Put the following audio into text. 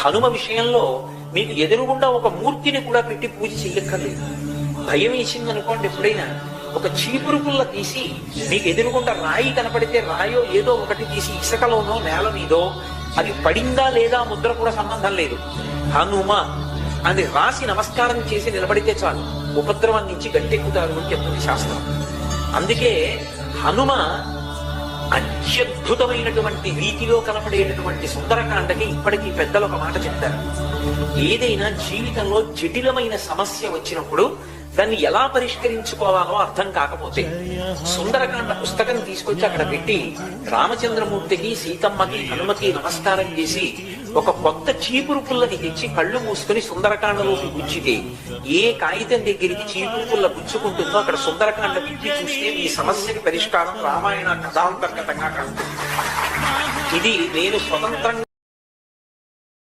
హనుమ విషయంలో మీకు ఎదురుగుండా ఒక మూర్తిని కూడా పెట్టి పూజ చెయ్యక్కర్లేదు. భయం వేసింది అనుకోండి, ఎప్పుడైనా ఒక చీపురు పుల్ల తీసి మీకు ఎదురుగుండా రాయి కనపడితే రాయో ఏదో ఒకటి తీసి ఇసుకలోనో నేల మీదో అది పడిందా లేదా ముద్ర కూడా సంబంధం లేదు, హనుమ అని రాసి నమస్కారం చేసి నిలబడితే చాలు, ఉపద్రవం నుంచి గట్టెక్కుతారు అని చెప్తుంది శాస్త్రం. అందుకే హనుమ అత్యద్భుతమైనటువంటి రీతిలో కనపడేటటువంటి సుందరకాండకి ఇప్పటికీ పెద్దలు ఒక మాట చెప్తారు. ఏదైనా జీవితంలో జటిలమైన సమస్య వచ్చినప్పుడు దాన్ని ఎలా పరిష్కరించుకోవాలో అర్థం కాకపోతే సుందరకాండ పుస్తకం తీసుకొచ్చి అక్కడ పెట్టి రామచంద్రమూర్తికి, సీతమ్మకి, హనుమకి నమస్కారం చేసి ఒక కొత్త చీపురు పుల్లని తెచ్చి కళ్ళు మూసుకుని సుందరకాండలోకి గుచ్చితే ఏ కాగితం దగ్గరికి చీపురు పుల్ల గుచ్చుకుంటుందో అక్కడ సుందరకాండ విప్పి చూస్తే ఈ సమస్యకి పరిష్కారం రామాయణ కథాంతర్గతంగా కలుగుతుంది. ఇది నేను స్వతంత్రంగా